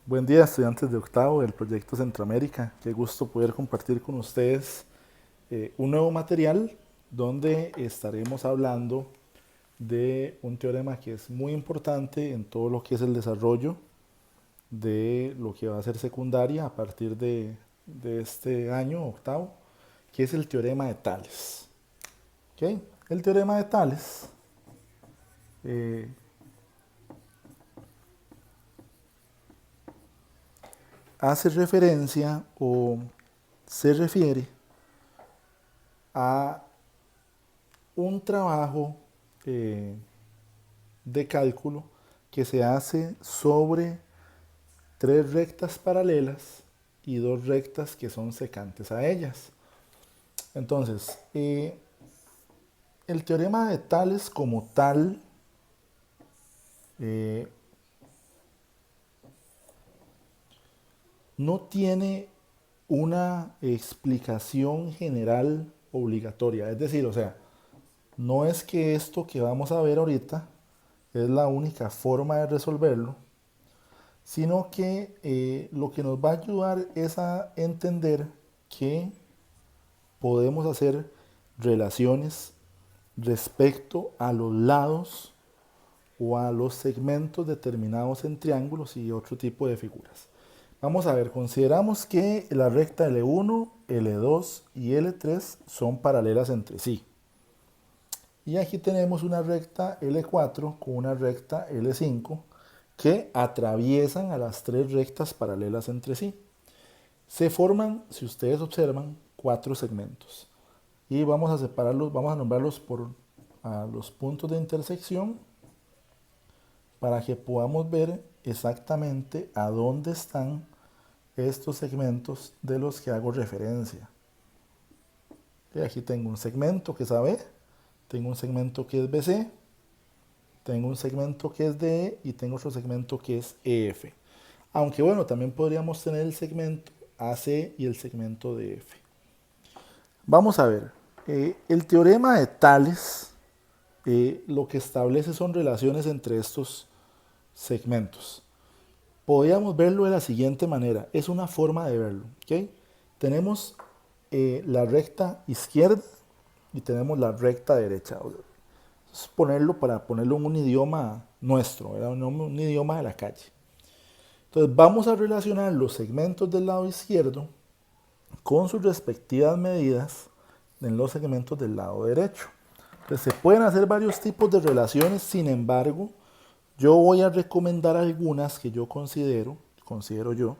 Buen día, estudiantes de octavo del proyecto Centroamérica. Qué gusto poder compartir con ustedes un nuevo material donde estaremos hablando de un teorema que es muy importante en todo lo que es el desarrollo de lo que va a ser secundaria a partir de este año octavo, que es el teorema de Tales. ¿Ok? El teorema de Tales eh, hace referencia o se refiere a un trabajo eh, de cálculo que se hace sobre tres rectas paralelas y dos rectas que son secantes a ellas. Entonces, el teorema de Tales como tal eh, no tiene una explicación general obligatoria. Es decir, o sea, no es que esto que vamos a ver ahorita es la única forma de resolverlo, sino que lo que nos va a ayudar es a entender que podemos hacer relaciones respecto a los lados o a los segmentos determinados en triángulos y otro tipo de figuras. Vamos a ver, consideramos que la recta L1, L2 y L3 son paralelas entre sí. Y aquí tenemos una recta L4 con una recta L5 que atraviesan a las tres rectas paralelas entre sí. Se forman, si ustedes observan, cuatro segmentos. Y vamos a separarlos, vamos a nombrarlos por los puntos de intersección para que podamos ver exactamente a dónde están estos segmentos de los que hago referencia. Y aquí tengo un segmento que es AB, tengo un segmento que es BC, tengo un segmento que es DE y tengo otro segmento que es EF. Aunque bueno, también podríamos tener el segmento AC y el segmento DF. Vamos a ver, el teorema de Tales lo que establece son relaciones entre estos segmentos. Podríamos verlo de la siguiente manera, es una forma de verlo. ¿Okay? Tenemos la recta izquierda y tenemos la recta derecha. Es ponerlo para ponerlo en un idioma nuestro, un idioma de la calle. Entonces vamos a relacionar los segmentos del lado izquierdo con sus respectivas medidas en los segmentos del lado derecho. Entonces se pueden hacer varios tipos de relaciones, sin embargo, yo voy a recomendar algunas que yo considero yo,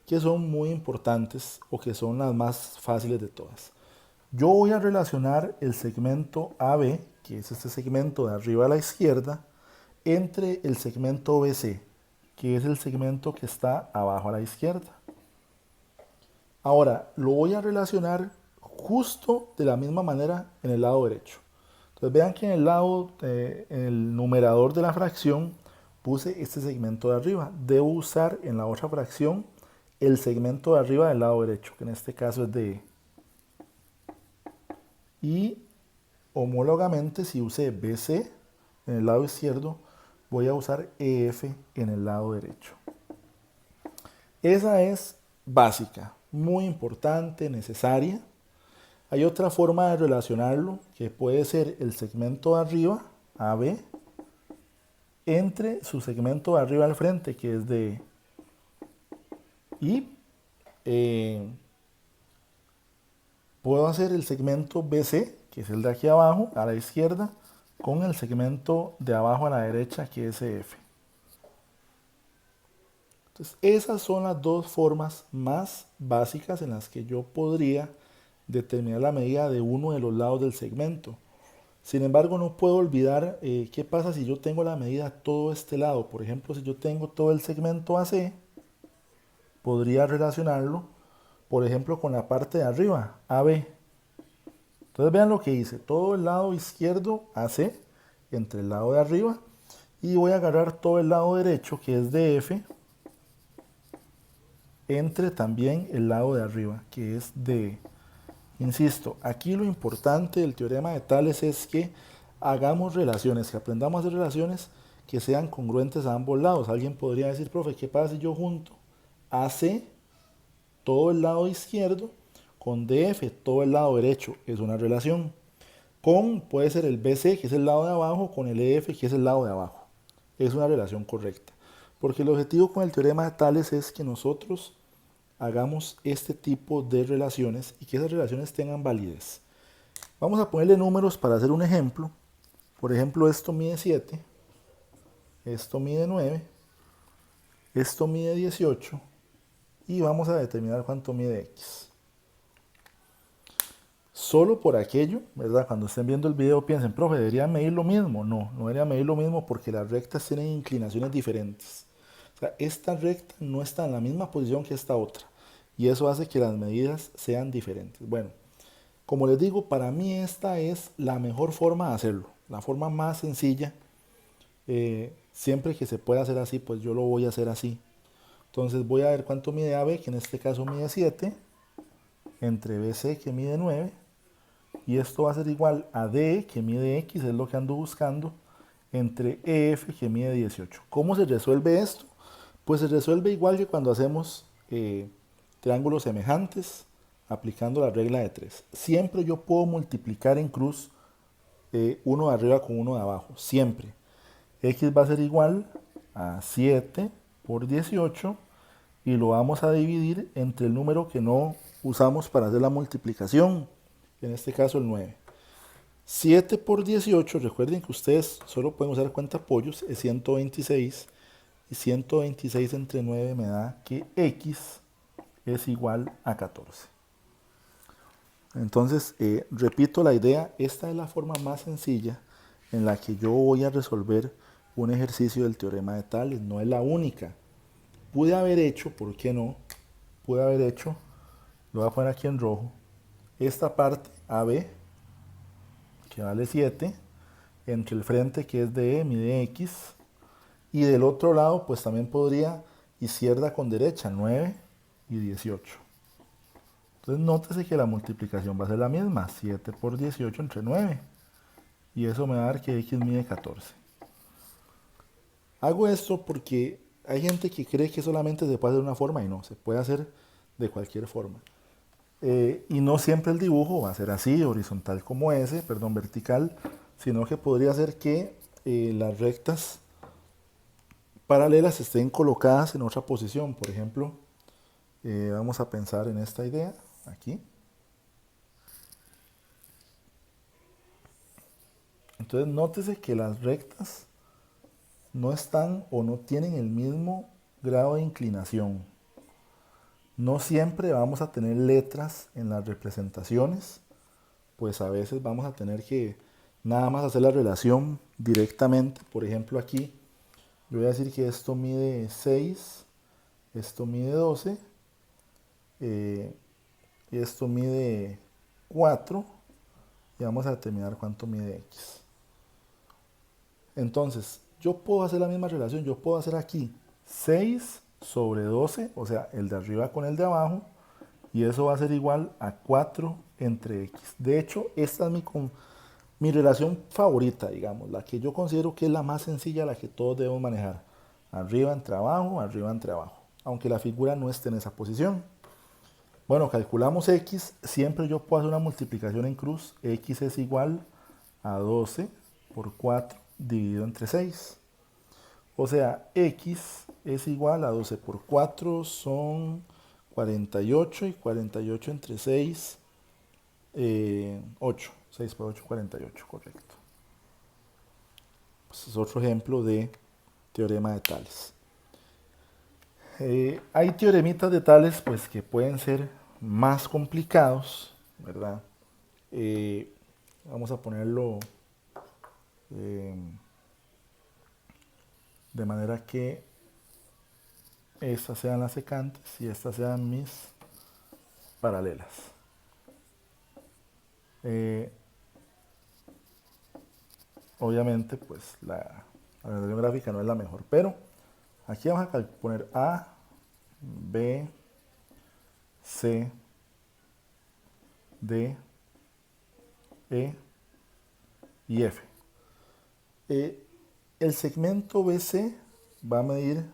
que son muy importantes o que son las más fáciles de todas. Yo voy a relacionar el segmento AB, que es este segmento de arriba a la izquierda, entre el segmento BC, que es el segmento que está abajo a la izquierda. Ahora, lo voy a relacionar justo de la misma manera en el lado derecho. Entonces vean que en el numerador de la fracción, puse este segmento de arriba. Debo usar en la otra fracción el segmento de arriba del lado derecho, que en este caso es de E. Y homólogamente, si usé BC en el lado izquierdo, voy a usar EF en el lado derecho. Esa es básica, muy importante, necesaria. Hay otra forma de relacionarlo, que puede ser el segmento de arriba, AB, entre su segmento de arriba al frente, que es de E. Y puedo hacer el segmento BC, que es el de aquí abajo, a la izquierda, con el segmento de abajo a la derecha, que es EF. Entonces, esas son las dos formas más básicas en las que yo podría determinar la medida de uno de los lados del segmento. Sin embargo, no puedo olvidar qué pasa si yo tengo la medida todo este lado. Por ejemplo, si yo tengo todo el segmento AC, podría relacionarlo, por ejemplo, con la parte de arriba, AB. Entonces vean lo que hice, todo el lado izquierdo AC entre el lado de arriba y voy a agarrar todo el lado derecho que es DF entre también el lado de arriba que es DE. Insisto, aquí lo importante del teorema de Tales es que hagamos relaciones, que aprendamos a hacer relaciones que sean congruentes a ambos lados. Alguien podría decir, profe, ¿qué pasa si yo junto AC, todo el lado izquierdo, con DF, todo el lado derecho? Es una relación. Con, puede ser el BC, que es el lado de abajo, con el EF, que es el lado de abajo. Es una relación correcta. Porque el objetivo con el teorema de Tales es que nosotros hagamos este tipo de relaciones y que esas relaciones tengan validez. Vamos a ponerle números para hacer un ejemplo. Por ejemplo, esto mide 7, esto mide 9, esto mide 18 y vamos a determinar cuánto mide X. Solo por aquello, ¿verdad? Cuando estén viendo el video piensen, profe, ¿debería medir lo mismo? No, no debería medir lo mismo porque las rectas tienen inclinaciones diferentes. O sea, esta recta no está en la misma posición que esta otra y eso hace que las medidas sean diferentes. Bueno, como les digo, para mí esta es la mejor forma de hacerlo, la forma más sencilla. Siempre que se pueda hacer así, pues yo lo voy a hacer así. Entonces voy a ver cuánto mide AB, que en este caso mide 7, entre BC, que mide 9, y esto va a ser igual a D, que mide X, es lo que ando buscando, entre EF, que mide 18. ¿Cómo se resuelve esto? Pues se resuelve igual que cuando hacemos triángulos semejantes, aplicando la regla de 3. Siempre yo puedo multiplicar en cruz uno de arriba con uno de abajo, siempre. X va a ser igual a 7 por 18 y lo vamos a dividir entre el número que no usamos para hacer la multiplicación, en este caso el 9. 7 por 18, recuerden que ustedes solo pueden usar cuentapollos, es 126, y 126 entre 9 me da que X es igual a 14. Entonces, repito la idea, esta es la forma más sencilla en la que yo voy a resolver un ejercicio del teorema de Tales, no es la única. Pude haber hecho, ¿por qué no? Pude haber hecho, lo voy a poner aquí en rojo, esta parte AB, que vale 7, entre el frente que es de E, mide X, y del otro lado pues también podría izquierda con derecha, 9 y 18. Entonces nótese que la multiplicación va a ser la misma, 7 por 18 entre 9, y eso me va a dar que X mide 14. Hago esto porque hay gente que cree que solamente se puede hacer de una forma y no, se puede hacer de cualquier forma. Y no siempre el dibujo va a ser así, horizontal como ese, perdón, vertical, sino que podría ser que las rectas paralelas estén colocadas en otra posición. Por ejemplo, vamos a pensar en esta idea, aquí. Entonces nótese que las rectas no están o no tienen el mismo grado de inclinación. No siempre vamos a tener letras en las representaciones, pues a veces vamos a tener que nada más hacer la relación directamente. Por ejemplo, aquí yo voy a decir que esto mide 6, esto mide 12, esto mide 4 y vamos a determinar cuánto mide X. Entonces, yo puedo hacer la misma relación, yo puedo hacer aquí 6 sobre 12, o sea, el de arriba con el de abajo, y eso va a ser igual a 4 entre X. De hecho, esta es mi relación favorita, digamos, la que yo considero que es la más sencilla, la que todos debemos manejar. Arriba entre abajo, aunque la figura no esté en esa posición. Bueno, calculamos X, siempre yo puedo hacer una multiplicación en cruz, X es igual a 12 por 4 dividido entre 6. O sea, X es igual a 12 por 4 son 48 y 48 entre 6, 8. 6 por 8, 48, correcto. Pues es otro ejemplo de teorema de Tales. Hay teoremitas de Tales pues, que pueden ser más complicados, ¿verdad? Vamos a ponerlo de manera que estas sean las secantes y estas sean mis paralelas. Obviamente, pues la organización gráfica no es la mejor, pero aquí vamos a poner A, B, C, D, E y F. El segmento BC va a medir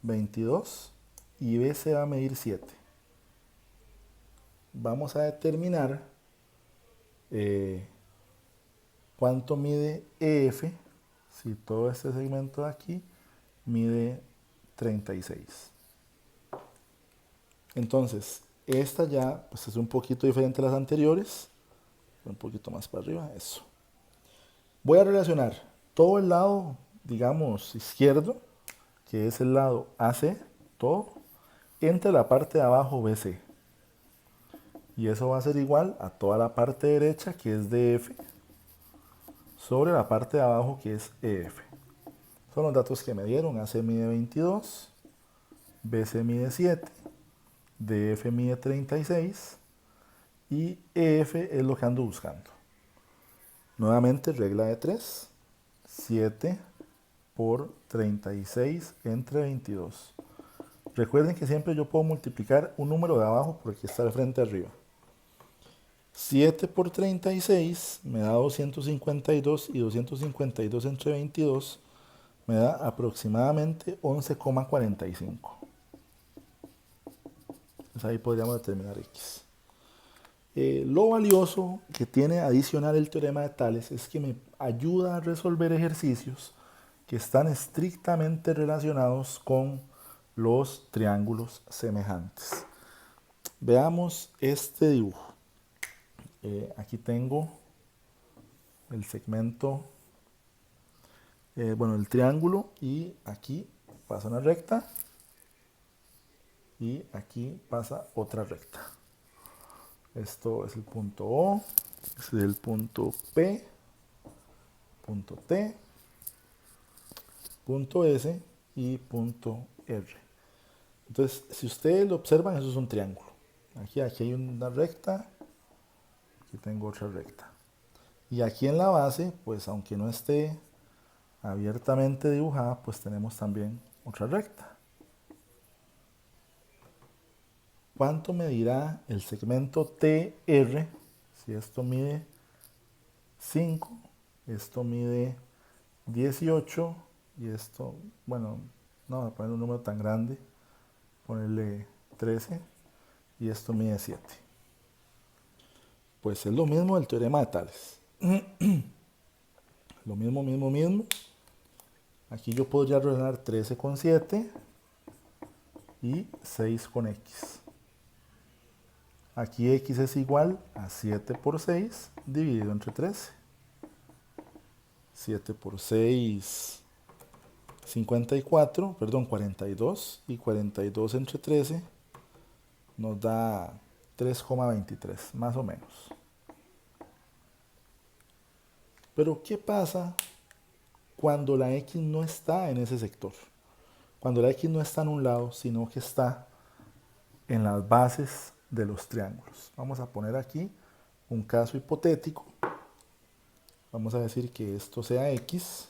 22 y BC va a medir 7. Vamos a determinar cuánto mide EF si todo este segmento de aquí mide 36. Entonces, esta ya pues, es un poquito diferente a las anteriores. Un poquito más para arriba, eso. Voy a relacionar todo el lado, digamos, izquierdo, que es el lado AC, todo, entre la parte de abajo BC. Y eso va a ser igual a toda la parte derecha, que es DF, sobre la parte de abajo, que es EF. Son los datos que me dieron. AC mide 22, BC mide 7, DF mide 36 y EF es lo que ando buscando. Nuevamente, regla de 3. 7 por 36 entre 22. Recuerden que siempre yo puedo multiplicar un número de abajo porque está de frente arriba. 7 por 36 me da 252 y 252 entre 22 me da aproximadamente 11,45. Entonces ahí podríamos determinar X. Lo valioso que tiene adicional el teorema de Tales es que me ayuda a resolver ejercicios que están estrictamente relacionados con los triángulos semejantes. Veamos este dibujo. Aquí tengo el segmento, el triángulo, y aquí pasa una recta y aquí pasa otra recta. Esto es el punto O, este es el punto P, punto T, punto S y punto R. Entonces, si ustedes lo observan, eso es un triángulo. Aquí hay una recta, aquí tengo otra recta. Y aquí en la base, pues aunque no esté abiertamente dibujada, pues tenemos también otra recta. ¿Cuánto medirá el segmento TR? Si esto mide 5, esto mide 18 y esto, no voy a poner un número tan grande, ponerle 13 y esto mide 7. Pues es lo mismo del teorema de Tales. Lo mismo. Aquí yo podría relacionar 13 con 7 y 6 con X. Aquí X es igual a 7 por 6 dividido entre 13. 7 por 6, 42, y 42 entre 13 nos da 3,23, más o menos. Pero ¿qué pasa cuando la X no está en ese sector? Cuando la X no está en un lado, sino que está en las bases de los triángulos. Vamos a poner aquí un caso hipotético. Vamos a decir que esto sea X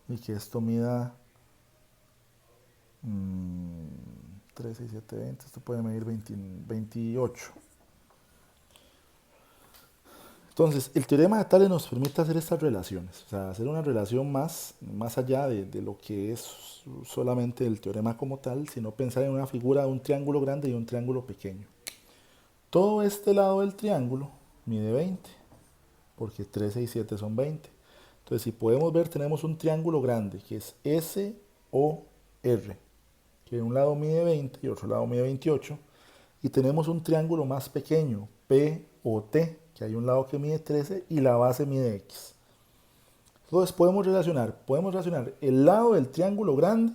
y que esto mida 13 y 7, 20. Esto puede medir 28. Entonces, el teorema de Tales nos permite hacer estas relaciones, o sea, hacer una relación más allá de lo que es solamente el teorema como tal, sino pensar en una figura de un triángulo grande y un triángulo pequeño. Todo este lado del triángulo mide 20, porque 13 y 7 son 20. Entonces, si podemos ver, tenemos un triángulo grande, que es SOR, que de un lado mide 20 y otro lado mide 28, y tenemos un triángulo más pequeño, POT, que hay un lado que mide 13 y la base mide X. Entonces podemos relacionar el lado del triángulo grande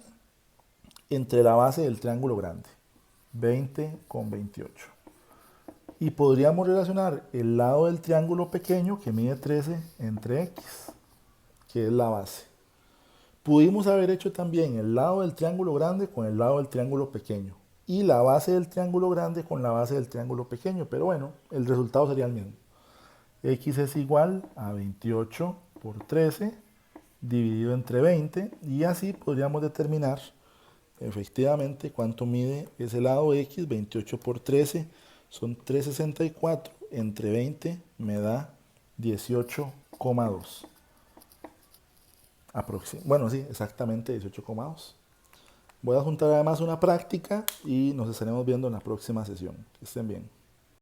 entre la base del triángulo grande, 20 con 28. Y podríamos relacionar el lado del triángulo pequeño que mide 13 entre X, que es la base. Pudimos haber hecho también el lado del triángulo grande con el lado del triángulo pequeño y la base del triángulo grande con la base del triángulo pequeño, pero bueno, el resultado sería el mismo. X es igual a 28 por 13 dividido entre 20 y así podríamos determinar efectivamente cuánto mide ese lado X. 28 por 13 son 364, entre 20 me da 18,2. Bueno, sí, exactamente 18,2. Voy a juntar además una práctica y nos estaremos viendo en la próxima sesión. Que estén bien.